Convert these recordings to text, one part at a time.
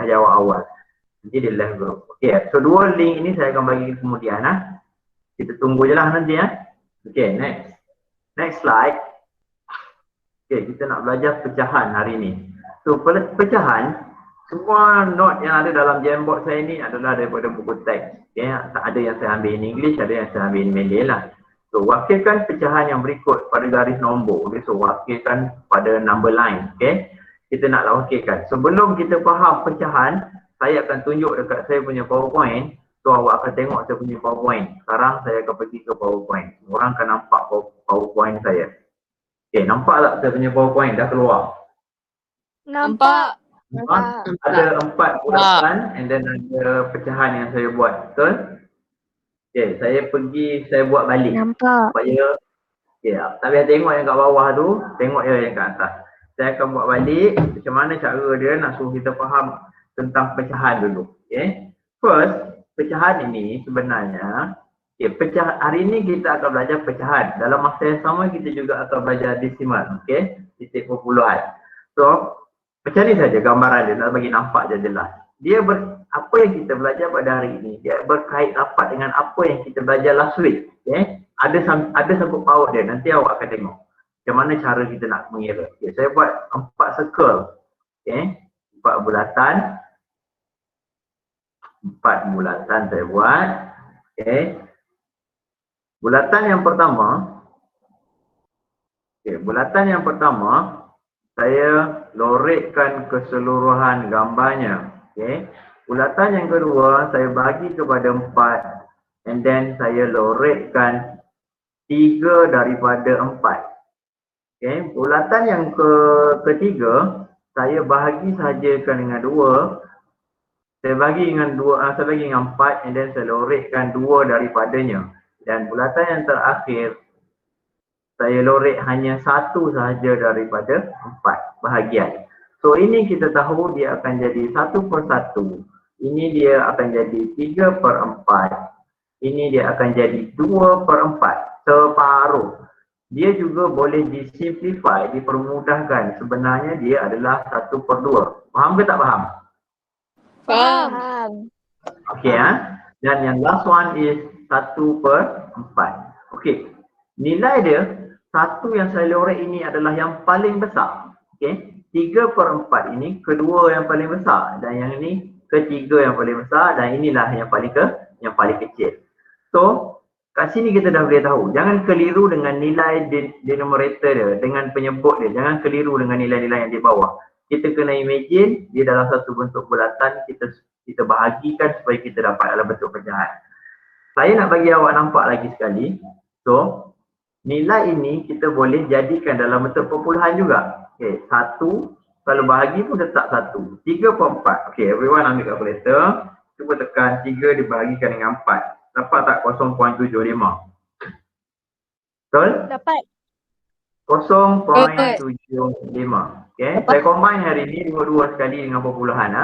dah jawab awal. Nanti dia left group. Okay, so dua link ini saya akan bagi kemudian Kita tunggu je lah nanti Okay, next. Next slide. Okay, kita nak belajar pecahan hari ni. So, pecahan, semua note yang ada dalam Jamboard saya ni adalah daripada buku teks. Okay, ada yang saya ambil in English, ada yang saya ambil in Malay lah. So, wakilkan pecahan yang berikut pada garis nombor. Okay, so wakilkan pada number line. Okay, kita nak wakilkan. Sebelum kita faham pecahan, saya akan tunjuk dekat saya punya PowerPoint. So, awak akan tengok saya punya PowerPoint. Sekarang saya akan pergi ke PowerPoint. Orang akan nampak PowerPoint saya. Okay, nampak tak saya punya PowerPoint dah keluar? Nampak. Ada 4 bulatan and then ada pecahan yang saya buat, betul? Okay, saya buat balik. Nampak. Supaya, okay, tak payah tengok yang kat bawah tu, tengok je yang kat atas. Saya akan buat balik macam mana cara dia nak suruh kita faham tentang pecahan dulu. Okay. First, pecahan ini sebenarnya, hari ini kita akan belajar pecahan. Dalam masa yang sama kita juga akan belajar desimal, titik perpuluhan. So, macam ni saja gambaran dia, nak bagi nampak je jelas. Apa yang kita belajar pada hari ini, dia berkait rapat dengan apa yang kita belajar last week. Ada sangkut paut dia, nanti awak akan tengok macam mana cara kita nak mengira. Saya buat 4 circle, 4 bulatan. 4 bulatan saya buat. Bulatan yang pertama, saya loretkan keseluruhan gambarnya. Bulatan yang kedua, saya bagi kepada 4 and then saya loretkan 3 daripada 4. Bulatan yang ketiga, saya bahagi sahajakan dengan 2. Saya bagi dengan 4 and then saya loretkan 2 daripadanya. Dan bulatan yang terakhir, saya loret hanya 1 sahaja daripada 4 bahagian. So ini kita tahu dia akan jadi 1/1. Ini dia akan jadi 3/4. Ini dia akan jadi 2/4. Separuh. Dia juga boleh disimplify, dipermudahkan. Sebenarnya dia adalah 1/2. Faham ke tak faham? Faham. Okay, dan yang last one is 1/4. Okay, nilai dia, 1 yang saya loret ini adalah yang paling besar. 3/4 ini kedua yang paling besar. Dan yang ini ketiga yang paling besar. Dan inilah yang paling kecil. So, kat sini kita dah boleh tahu. Jangan keliru dengan nilai denominator dia, dengan penyebut dia. Jangan keliru dengan nilai-nilai yang di bawah. Kita kena imagine dia dalam satu bentuk bulatan, kita bahagikan supaya kita dapat dalam bentuk pecahan. Saya nak bagi awak nampak lagi sekali. So, nilai ini kita boleh jadikan dalam bentuk perpuluhan juga. 1, kalau bahagi pun tetap 1. 3/4. Everyone ambil kalkulator. Cuba tekan 3 dibahagikan dengan 4. Dapat tak 0.75? Betul? Dapat. 0.75. Saya combine hari ni dua-dua sekali dengan perpuluhan.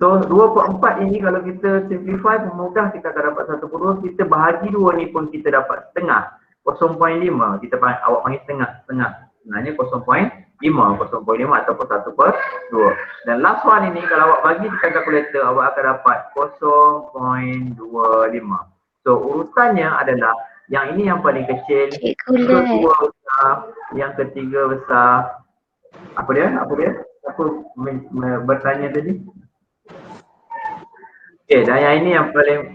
So 2/4 ini kalau kita simplify mudah, kita akan dapat 1/2. Kita bahagi 2 ni pun kita dapat setengah. 0.5. Awak panggil setengah. Sebenarnya 0.5 ataupun 1/2. Dan last one ini kalau awak bagi dekat kalkulator, awak akan dapat 0.25. So urutannya adalah yang ini yang paling kecil, kedua besar, yang ketiga besar. Apa dia? Apa bertanya tadi? Dan yang ini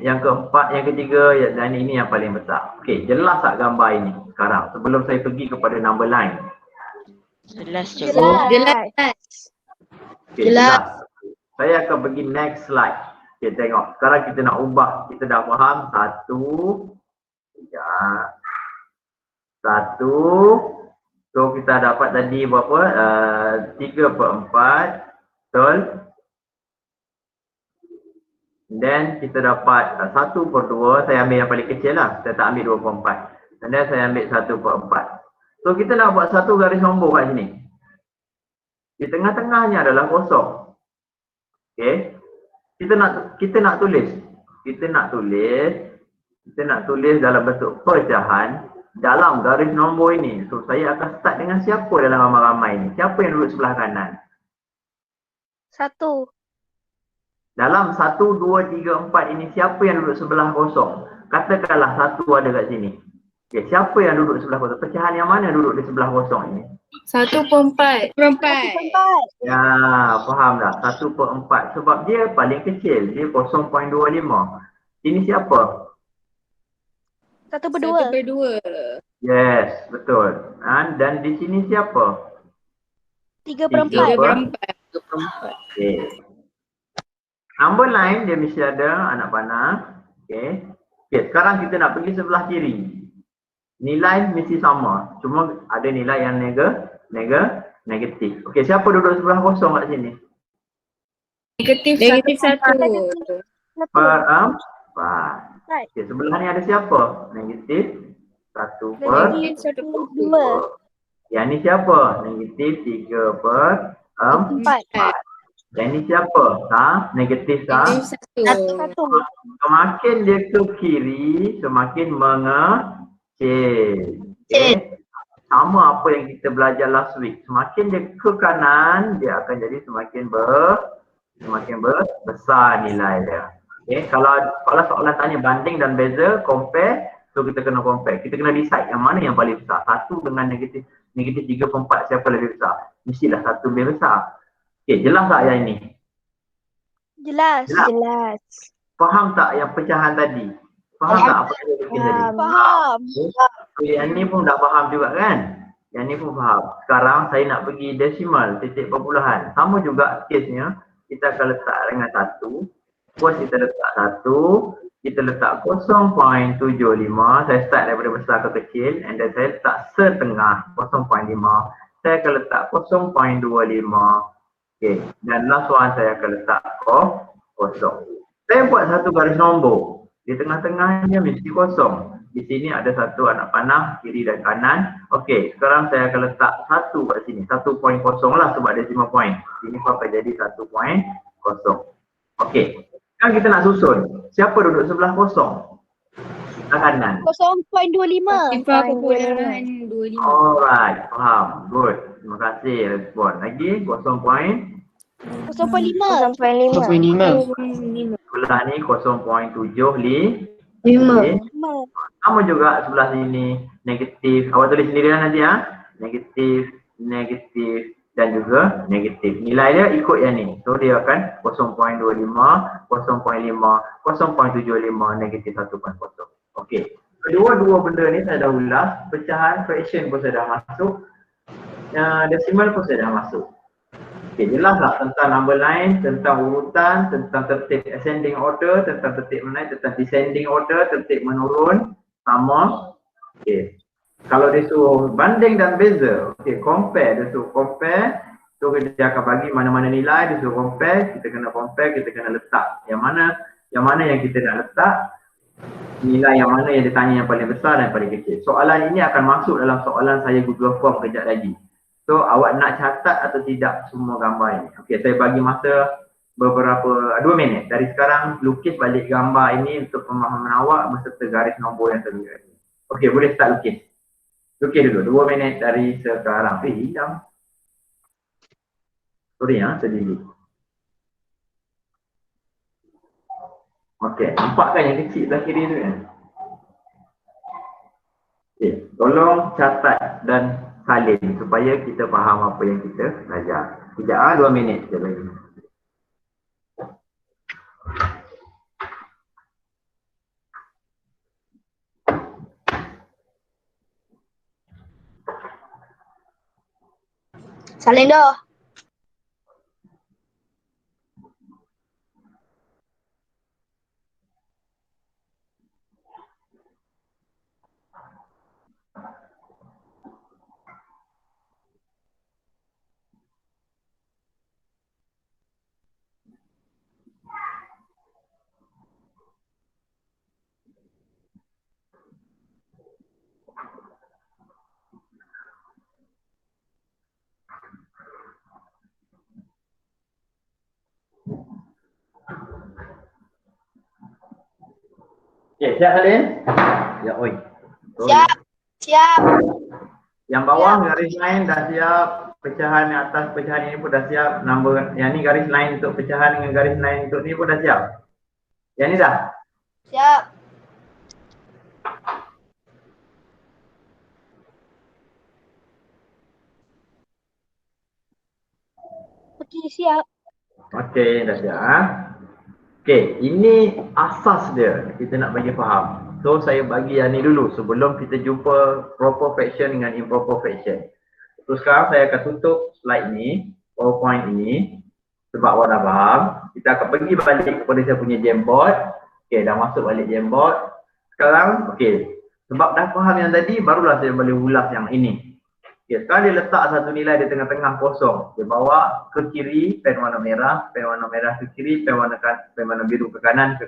yang keempat, yang ketiga, dan ini yang paling besar. Jelas tak gambar ini sekarang sebelum saya pergi kepada number line? Jelas. Jelas. Saya akan pergi next slide. Tengok. Sekarang kita nak ubah. Kita dah faham. 1. So kita dapat tadi berapa? 3/4. Betul? Dan kita dapat 1/2. Saya ambil yang paling kecil lah. Saya tak ambil 2/4. Dan saya ambil 1/4. So kita nak buat satu garis nombor kat sini. Di tengah-tengahnya adalah kosong. Kita nak tulis dalam bentuk pecahan dalam garis nombor ini. So saya akan start dengan siapa dalam ramai-ramai ini? Siapa yang duduk sebelah kanan? 1. Dalam 1, 2, 3, 4 ini siapa yang duduk sebelah kosong? Katakanlah satu ada kat sini. Okay, siapa yang duduk sebelah kosong? Pecahan yang mana duduk di sebelah kosong ini? 1/4. Perempat. Ya, faham tak? 1/4. Sebab dia paling kecil. Dia 0.25. Ini siapa? 1/2. 1/2. Yes, betul. Dan di sini siapa? 3/4. 3/4. Okay. Number lain dia mesti ada anak panah. Okay. Okay, sekarang kita nak pergi sebelah kiri. Nilai mesti sama. Cuma ada nilai yang negatif. Okay, siapa duduk sebelah kosong kat sini? Negatif 1. Per-4. Okay, sebelah ni ada siapa? Negatif 1/2. Yang ni siapa? Negatif 3/4. Yang ni siapa? Negatif Negatif 1. Semakin dia ke kiri, semakin mengecil. Okay. Sama apa yang kita belajar last week. Semakin dia ke kanan, dia akan jadi semakin besar nilai dia. Okay. Kalau soalan tanya banding dan beza, compare, so kita kena compare. Kita kena decide yang mana yang paling besar. 1 dengan negatif 3/4 siapa lebih besar? Mestilah 1 lebih besar. Okay, jelas tak yang ini? Jelas. Faham tak yang pecahan tadi? Faham tak apa yang dia bikin tadi? Faham. Okay, yang ni pun dah faham juga kan? Yang ni pun faham. Sekarang saya nak pergi desimal, titik perpuluhan. Sama juga kesnya, kita akan letak dengan 1. First kita letak 1, kita letak 0.75. Saya start daripada besar ke kecil, and then saya letak setengah 0.5. Saya akan letak 0.25. Okay, dan last one saya akan letak kosong. Saya buat satu garis nombor. Di tengah-tengahnya mesti kosong. Di sini ada satu anak panah, kiri dan kanan. Okey, sekarang saya akan letak 1 kat sini. 1.0 lah sebab dia 5 point. Ini akan jadi 1.0. Okey, sekarang kita nak susun. Siapa duduk sebelah kosong? Kanan. 0.25. 5/25. Alright, faham. Good. Terima kasih respon. Lagi 0.5. 0.5. Sebelah ni 0.75. 5. Sama juga sebelah sini negatif. Awak tulis sendiri lah nanti ya. Negatif dan juga negatif. Nilai dia ikut yang ni. So dia akan 0.25, 0.5, 0.75, negatif 1.0. Okey. Kedua-dua benda ni saya dah ulas. Pecahan fraction pun saya dah masuk. Decimal pun saya dah masuk. Okay, jelas tak tentang number line, tentang urutan, tentang tertib ascending order, tentang tertib menaik, tentang descending order, tertib menurun, sama. Okay. Kalau dia suruh banding dan beza, okay, compare, dia suruh compare, so dia akan bagi mana-mana nilai, dia suruh compare, kita kena letak. Yang mana yang kita nak letak, nilai yang mana yang dia tanya yang paling besar dan paling kecil. Soalan ini akan masuk dalam soalan saya Google Form kejap lagi. So awak nak catat atau tidak semua gambar ini. Okey, saya bagi masa beberapa 2 minit. Dari sekarang lukis balik gambar ini untuk pemahaman awak beserta garis nombor yang terlihat. Okey, boleh start lukis. Lukis dulu 2 minit dari sekarang. Hilang. Sorry ya, sendiri. Okey, nampak kan yang kecil belah kiri tu kan? Okey, tolong catat dan salin supaya kita faham apa yang kita belajar. Sekejap 2 minit je lagi. Salin dah. Okey, siap salin? Ya, oi. Siap. Yang bawah garis line dah siap. pecahan yang atas pecahan ini pun dah siap. Nombor yang ni garis lain untuk pecahan dengan garis lain untuk ni pun dah siap. Yang ni dah. Siap. Okey, siap. Okey, dah siap. Okey, ini asas dia kita nak bagi faham. So saya bagi yang ni dulu sebelum kita jumpa proper fraction dengan improper fraction. So sekarang saya akan tutup slide ni, PowerPoint ini, sebab awak dah faham. Kita akan pergi balik kepada saya punya Jamboard. Okey, dah masuk balik Jamboard. Sekarang, okey, sebab dah faham yang tadi, barulah saya boleh ulas yang ini. Okey, sekarang dia letak satu nilai di tengah-tengah kosong. Dia bawa ke kiri, pen warna merah ke kiri, pen warna biru ke kanan.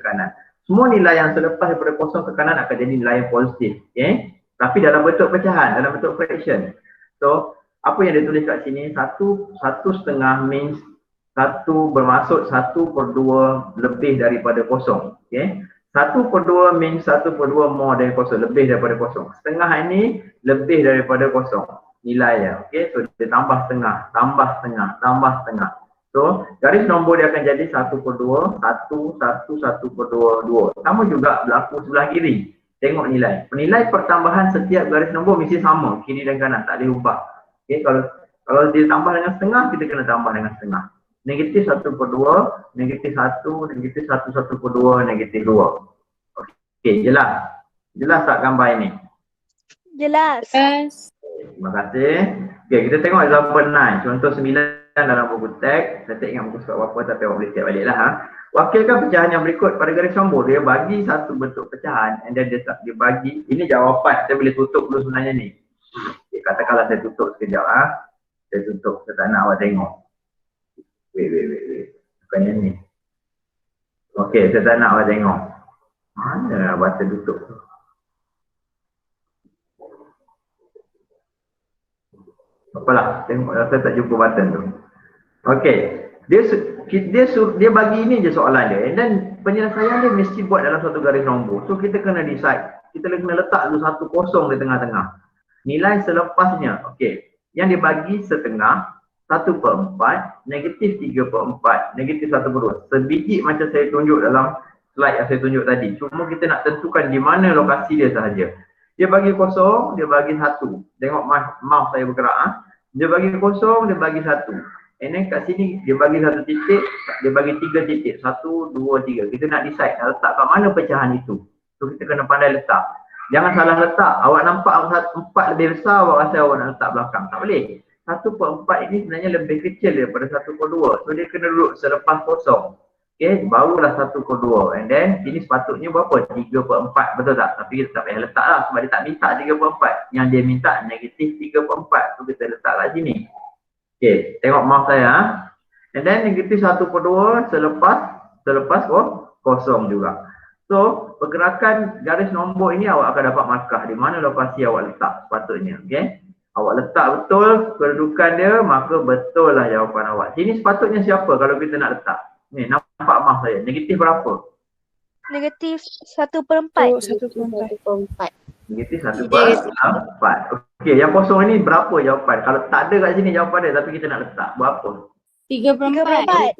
Semua nilai yang selepas daripada kosong ke kanan akan jadi nilai yang positif. Okey, tapi dalam bentuk pecahan, dalam bentuk fraction. So, apa yang dia tulis kat sini, satu setengah means satu bermaksud 1/2 lebih daripada kosong. Okay. 1/2 means 1/2 more dari kosong, lebih daripada kosong. Setengah ini lebih daripada kosong nilainya. Okay. So dia tambah setengah. So garis nombor dia akan jadi 1/2, 1/2. Sama juga berlaku sebelah kiri. Tengok nilai. Penilai pertambahan setiap garis nombor mesti sama, kiri dan kanan, tak boleh ubah. Okay, kalau dia tambah dengan setengah, kita kena tambah dengan setengah. Negatif 1/2, negatif 1, negatif 1/2, negatif 2. Okey, jelas? Jelas tak gambar ini? Jelas. Yes. Terima kasih. Okey, kita tengok example 9. Contoh 9 dalam buku teks. Saya tak ingat buku surat apa tapi awak boleh cek balik lah. Wakilkan pecahan yang berikut pada garis nombor. Dia bagi satu bentuk pecahan and then dia bagi, ini jawapan. Saya boleh tutup dulu sebenarnya ni. Okay, katakanlah saya tutup sekejap Saya tutup, saya tak nak awak tengok. Wait. Bukannya ni. Okey, saya tak nak awak tengok. Mana button tutup tu? Apalah, tengok saya tak jumpa button tu. Okey. Dia bagi ini je soalan dia. And then penyelesaian dia mesti buat dalam satu garis nombor. So kita kena decide. Kita kena letak dulu satu kosong di tengah-tengah. Nilai selepasnya, okey, yang dibagi setengah, 1/4, negatif 3/4, negatif 1/2. Sebiji macam saya tunjuk dalam slide yang saya tunjuk tadi. Cuma kita nak tentukan di mana lokasi dia sahaja. Dia bagi kosong, dia bagi 1. Tengok mouse saya bergerak. Dia bagi kosong, dia bagi 1. And then kat sini dia bagi 1 titik, dia bagi 3 titik. 1, 2, 3. Kita nak decide nak letak kat mana pecahan itu. So kita kena pandai letak. Jangan salah letak. Awak nampak 4 lebih besar, awak rasa awak nak letak belakang. Tak boleh. 1/4 ini sebenarnya lebih kecil daripada 1/2. So dia kena duduk selepas kosong. Okay, barulah 1/2. And then sini sepatutnya berapa? 3/4. Betul tak? Tapi kita tak payah letak lah sebab dia tak minta 3/4. Yang dia minta negatif 3/4. So kita letak kat sini. Okay, tengok mouse saya. And then negatif 1/2 selepas kosong juga. So, pergerakan garis nombor ini awak akan dapat markah di mana lokasi awak letak sepatutnya. Okay. Awak letak betul kedudukan dia, maka betul lah jawapan awak. Sini sepatutnya siapa kalau kita nak letak? Ni, nampak mouse saya. Negatif berapa? Negatif 1/4. 1/4. Negatif 1/4. Okey, yang kosong ini berapa jawapan? Kalau tak ada kat sini jawapan dia tapi kita nak letak, berapa? 3/4.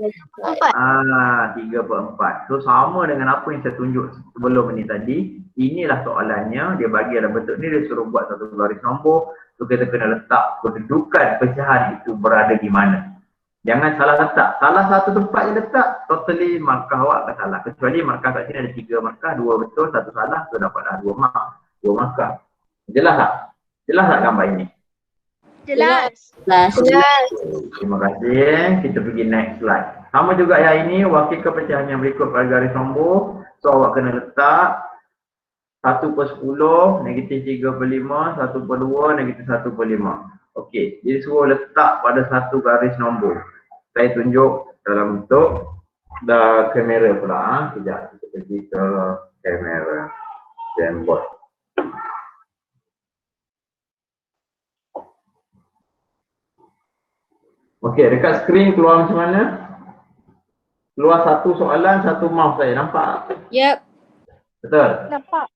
3/4. So sama dengan apa yang saya tunjuk sebelum ini tadi. Inilah soalannya, dia bagi dalam bentuk ni, dia suruh buat satu garis nombor. So kita kena letak kedudukan pecahan itu berada di mana. Jangan salah letak. Salah satu tempat je letak, totally markah awak akan salah. Kecuali markah kat sini ada 3 markah, 2 betul, 1 salah, so dapatlah 2 markah. Jelas tak? Jelas tak gambar ini? Jelas. Terima kasih. Kita pergi next slide. Sama juga yang ini, wakilkan pecahan yang berikut pada garis nombor. So awak kena letak 1/10, negatif 3/5, 1/2, negatif 1/5. Okey, jadi suruh letak pada satu garis nombor. Saya tunjuk dalam bentuk kamera pula. Sekejap, kita pergi ke kamera Jamboard. Okey, dekat skrin keluar macam mana? Keluar satu soalan, satu mouse saya. Nampak? Yep. Betul? Nampak.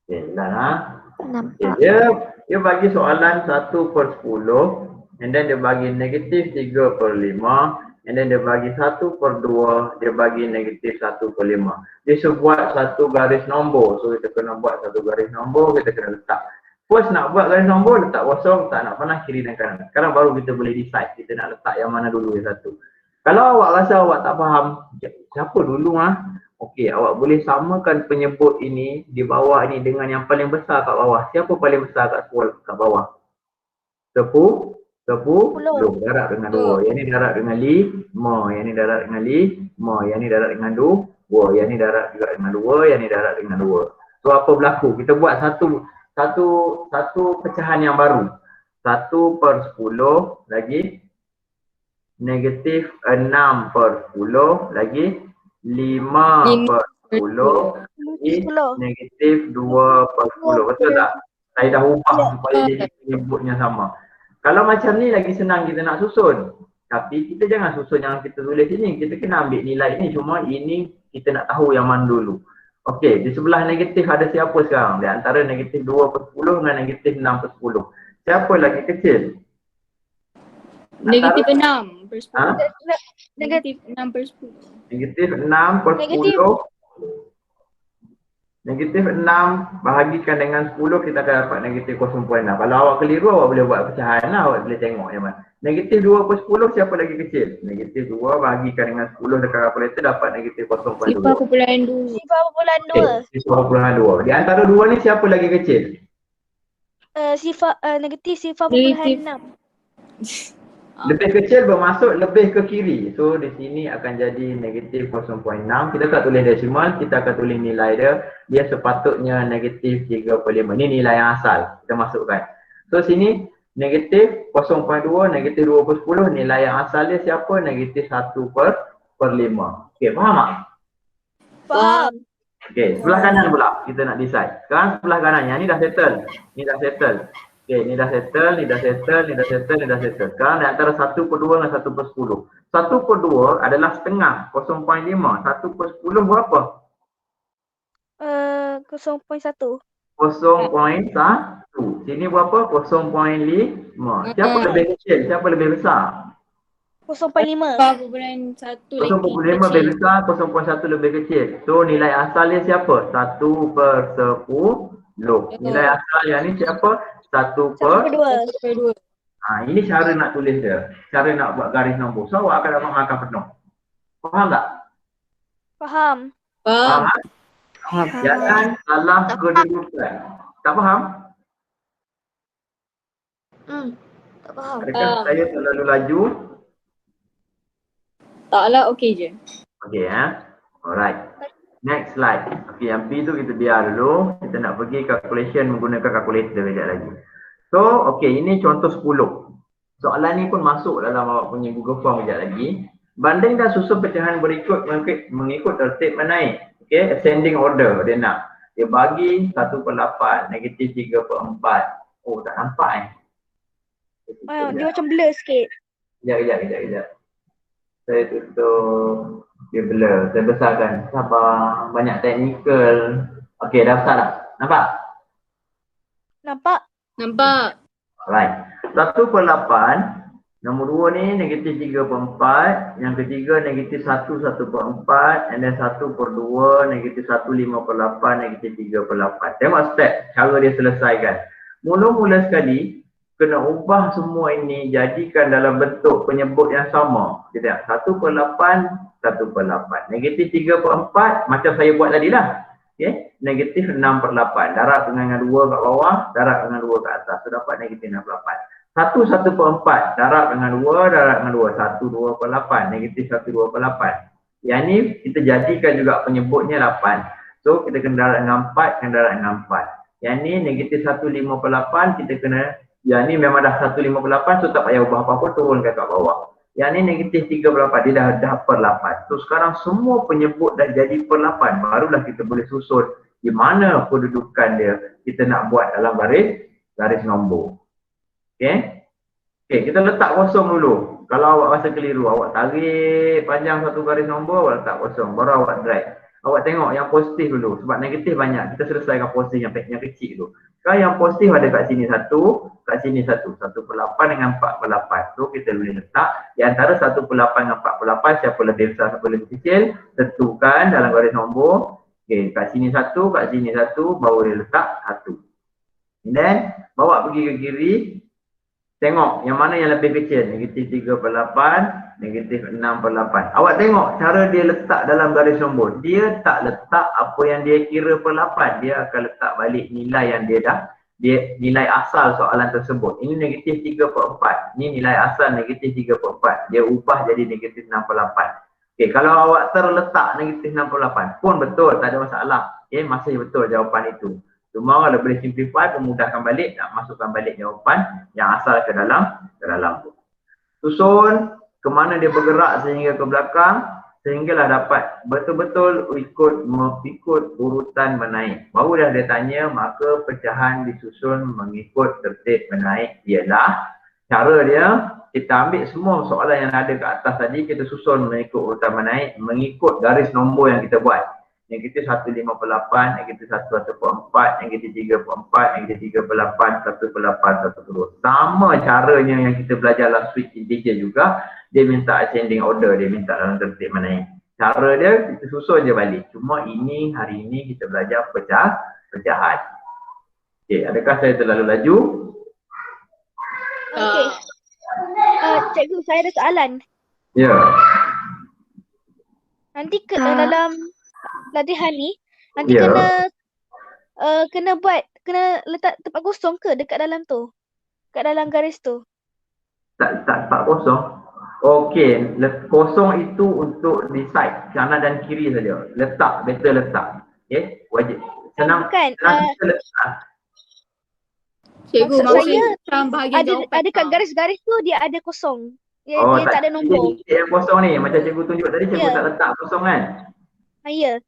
Okey, dah lah. Nampak. Okay, dia bagi soalan 1/10. and then dia bagi negatif 3/5, and then dia bagi 1/2, dia bagi negatif 1/5. Dia suruh buat satu garis nombor. So kita kena buat satu garis nombor, kita kena letak. First nak buat garis nombor, letak kosong, tak nak panah kiri dan kanan. Sekarang baru kita boleh decide kita nak letak yang mana dulu yang satu. Kalau awak rasa awak tak faham, siapa dulu Okey, awak boleh samakan penyebut ini di bawah ini dengan yang paling besar kat bawah. Siapa paling besar kat bawah? 10, darab dengan 2. Yang ni darab dengan 5, yang ni darab dengan 5, yang ni darab dengan 2, yang ni darab juga dengan 2, yang ni darab dengan 2. So apa berlaku? Kita buat satu pecahan yang baru. 1/10 lagi negatif 6/10 lagi 5/10 lagi negatif 2/10. Betul tak? Saya dah ubah supaya jadi penyebutnya sama. Kalau macam ni lagi senang kita nak susun. Tapi kita jangan susun yang kita tulis ini. Kita kena ambil nilai ni. Cuma ini kita nak tahu yang mana dulu. Okey, di sebelah negatif ada siapa sekarang? Di antara negatif 2/10 dengan negatif 6/10. Siapa lagi kecil? Negatif 6/10. Negatif. Negatif 6/10. Negatif 6/10. Negatif 6 bahagikan dengan 10 kita akan dapat negatif 0.6. Kalau awak keliru awak boleh buat pecahan lah, awak boleh tengok yang mana. Negatif 2/10 siapa lagi kecil? Negatif 2 bahagikan dengan 10 dekat kalkulator dapat negatif 0.2. 0.2. 0.2. Di antara dua ni siapa lagi kecil? Negatif 0.6. Lebih kecil bermaksud lebih ke kiri. So di sini akan jadi negatif 0.6. Kita tak tulis desimal, kita akan tulis nilai dia. Dia sepatutnya negatif 3/5. Ini nilai yang asal kita masukkan. So sini negatif 0.2, negatif 2/10. Nilai yang asal dia siapa? Negatif 1/5. Okey, faham tak? Faham. Okey, sebelah kanan pula kita nak decide. Sekarang sebelah kanan, yang ni dah settle. Ni dah settle. Okey, ni dah settle, ni dah settle, ni dah settle, ni dah settle. Sekarang di antara 1/2 dengan 1/10. 1/2 adalah setengah, 0.5. 1/10 berapa? 0.1. 0.1. Sini berapa? 0.5. Siapa lebih kecil? Siapa lebih besar? 0.5. 0.1 lagi 0.5 lebih besar, 0.1 lebih kecil. So nilai asal dia siapa? 1/10. Nilai asal yang ni siapa? 1/2. 1/2. Ini cara nak tulis dia. Cara nak buat garis nombor. So awak akan dapat markah penuh. Faham tak? Faham. Faham. Jangan salah kedudukan. Tak faham? Tak faham. Adakah saya terlalu laju? Taklah okey je. Okey Alright. Next slide. Okey, yang P tu kita biar dulu. Kita nak pergi calculation menggunakan calculator sekejap lagi. So, okey, ini contoh 10. Soalan ni pun masuk dalam awak punya Google Form sekejap lagi. Banding dan susun pecahan berikut mengikut tertib menaik. Okey, ascending order dia nak. Dia bagi 1/8, negatif 3/4. Oh, tak nampak Dia macam blur sikit. Kejap. Saya tutup. Dia blur. Saya besarkan. Sabar. Banyak teknikal. Okey, dah besar tak? Nampak? Nampak. Alright. 1/8. Nombor 2 ni negatif 3/4. Yang ketiga negatif 1/4. And then 1/2. Negatif 1/5/8. Negatif 3/8. Tengok step. Cara dia selesaikan. Mula-mula sekali kena ubah semua ini jadikan dalam bentuk penyebut yang sama. Kita 1/8, 1/8. Negatif 3/4 macam saya buat tadi lah. Okay. Negatif 6/8. Darab dengan 2 kat bawah, darab dengan 2 kat atas. So dapat negatif 6/8. 1/4. Darab dengan 2, darab dengan 2. 1/2/8. Negatif 1/2/8. Yang ni kita jadikan juga penyebutnya 8. So kita kena darab dengan 4, kena darab dengan 4. Yang ni negatif 1/5/8 kita kena. Yang ni memang dah 1/5/8, so tak payah ubah apa-apa, turunkan kat bawah. Yang ni negatif 3/8, dia dah per 8. So sekarang semua penyebut dah jadi per 8. Barulah kita boleh susun di mana kedudukan dia kita nak buat dalam garis nombor. Okay, kita letak kosong dulu. Kalau awak rasa keliru, awak tarik panjang satu garis nombor, awak letak kosong, baru awak drag. Awak tengok yang positif dulu. Sebab negatif banyak. Kita selesaikan positif yang kecil dulu. Sekarang yang positif ada kat sini satu, kat sini satu. 1/8 dengan 4/8. So kita boleh letak di antara 1/8 dengan 4/8 siapa lebih besar, siapa lebih kecil. Tentukan dalam garis nombor. Okey, kat sini satu, baru boleh letak satu. Dan bawa pergi ke kiri. Tengok yang mana yang lebih kecil. Negatif 3/8, negatif 6/8. Awak tengok cara dia letak dalam garis nombor. Dia tak letak apa yang dia kira per 8. Dia akan letak balik nilai yang nilai asal soalan tersebut. Ini negatif 3/4. Ini nilai asal negatif 3/4. Dia ubah jadi negatif 6/8. Okey, kalau awak terletak negatif 6/8 pun betul, tak ada masalah. Okey, masih betul jawapan itu. Cuma kalau boleh simplify, pemudahkan balik, nak masukkan balik jawapan yang asal ke dalam tu. Susun ke mana dia bergerak sehingga ke belakang, sehinggalah dapat betul-betul ikut urutan menaik. Baru dah dia tanya, maka pecahan disusun mengikut tertib menaik ialah cara dia, kita ambil semua soalan yang ada ke atas tadi, kita susun mengikut urutan menaik, mengikut garis nombor yang kita buat. Negatif 1/58, negatif 1/4, negatif 3/4, negatif 3/8, 1/8, 1/2. Sama caranya yang kita belajar last week integer juga, dia minta ascending order, dia minta dalam tertib menaik. Cara dia, kita susun je balik. Cuma hari ini kita belajar pecahan. Okey, adakah saya terlalu laju? Okey. Cikgu, saya ada soalan. Ya. Nanti dalam latihan ni, nanti Ya. kena letak tempat kosong ke dekat dalam tu? Kat dalam garis tu? Tak kosong. Okey, kosong itu untuk decide kanan dan kiri saja. Letak, better letak. Okey, wajib. Senang. Bukan. Kita letak. Cikgu, Maksud saya, macam bahagian jawapan. ada kat garis-garis tu dia ada kosong. Dia tak ada Ini nombor. yang kosong ni, macam cikgu tunjuk tadi, cikgu Ya. tak letak kosong kan? Ya.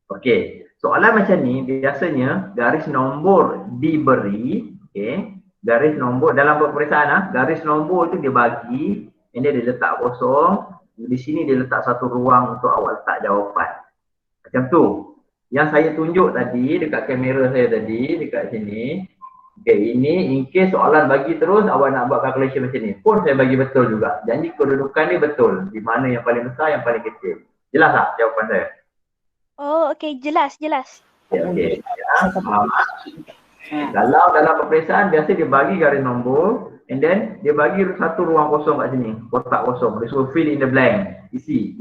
Okey, soalan macam ni biasanya garis nombor diberi, okey, garis nombor dalam peperiksaan garis nombor tu dia bagi, ini dia letak kosong, di sini dia letak satu ruang untuk awak letak jawapan. Macam tu. Yang saya tunjuk tadi dekat kamera saya tadi, dekat sini. Okey, ini in case soalan bagi terus awak nak buat calculation macam ni, pun saya bagi betul juga. Janji kedudukan ni betul, di mana yang paling besar, yang paling kecil. Jelas tak jawapan saya? Oh, okey, jelas. Okey. Kalau dalam peperiksaan biasa dia bagi garis nombor and then dia bagi satu ruang kosong kat sini, kotak kosong. Dia suruh fill in the blank, isi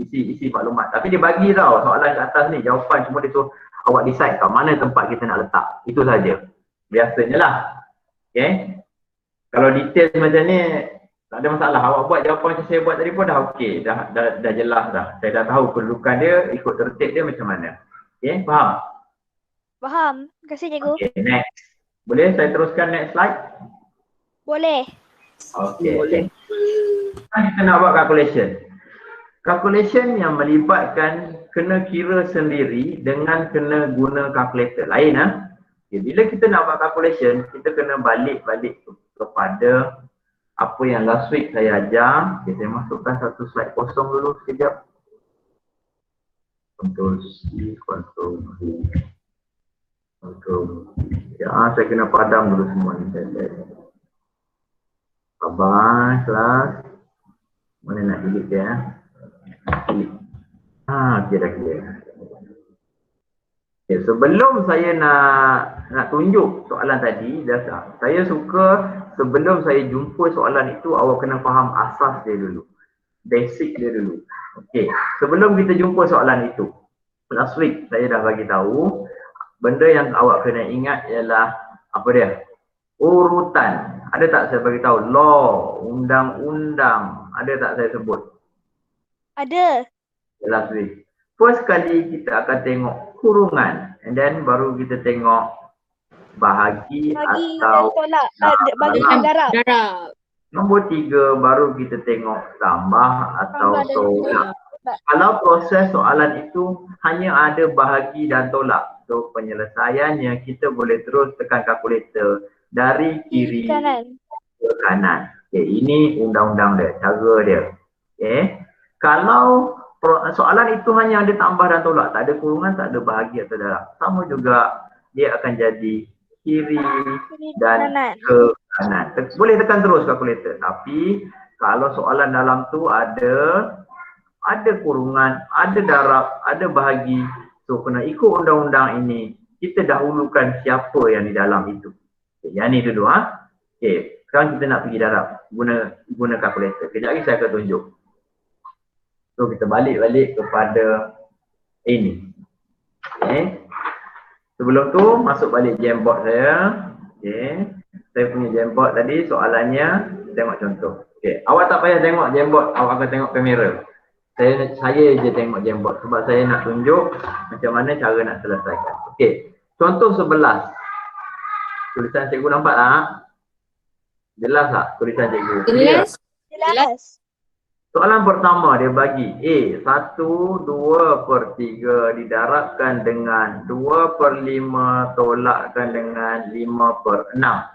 maklumat. Tapi dia bagi tau soalan kat atas ni, jawapan cuma dia suruh awak decide kat mana tempat kita nak letak. Itu saja. Biasanya lah. Okey. Kalau detail macam ni tak ada masalah. Awak buat jawapan macam saya buat tadi pun dah okey, dah jelas dah. Saya dah tahu kedudukan dia, ikut tertib dia macam mana. Okey, faham? Faham. Terima kasih, cikgu. Okey, next. Boleh saya teruskan next slide? Boleh. Okey. Kita nak buat calculation. Calculation yang melibatkan kena kira sendiri dengan kena guna calculator lain Okay, bila kita nak buat calculation, kita kena balik kepada apa yang last week saya ajar. Okay, saya masukkan satu slide kosong dulu sekejap. Control C, Control V. Ya, saya kena padam dulu semua ni. Sabar, kelas. Mana nak delete dia? Okey dah clear. Okay, sebelum saya nak tunjuk soalan tadi, saya suka sebelum saya jumpa soalan itu, awak kena faham asas dia dulu. Basic dia dulu. Okey, sebelum kita jumpa soalan itu, last week saya dah bagi tahu, benda yang awak kena ingat ialah apa dia? Urutan. Ada tak saya bagi tahu? Law, undang-undang. Ada tak saya sebut? Ada. Last week. First kali kita akan tengok kurungan and then baru kita tengok bahagi atau tolak. Bagi dan darab. Nombor 3 baru kita tengok tambah atau tolak. Kalau proses soalan itu hanya ada bahagi dan tolak, so penyelesaiannya kita boleh terus tekan kalkulator dari kiri ke kanan. Okay, ini undang-undang dia, cara dia. Okay. Kalau soalan itu hanya ada tambah dan tolak, tak ada kurungan, tak ada bahagi atau darab. Sama juga dia akan jadi kiri dan Kanan. ke kanan. Boleh tekan terus kalkulator. Tapi kalau soalan dalam tu ada kurungan, ada darab, ada bahagi. So kena ikut undang-undang ini. Kita dahulukan siapa yang di dalam itu. Okay, yang ni dulu ha. Okay, sekarang kita nak pergi darab. Guna kalkulator. Kejap lagi saya akan tunjuk. So kita balik kepada ini. Okay. Sebelum tu masuk balik Jamboard saya. Okay. Saya punya Jamboard tadi soalannya tengok contoh. Okay. Awak tak payah tengok Jamboard, awak akan tengok kamera. Saya je tengok Jamboard sebab saya nak tunjuk macam mana cara nak selesaikan. Okay. Contoh 11. Tulisan cikgu nampak tak? Jelas tak tulisan cikgu? Jelas. Jelas. Soalan pertama dia bagi A 1/2/3 didarabkan dengan 2/5 tolakkan dengan 5/6.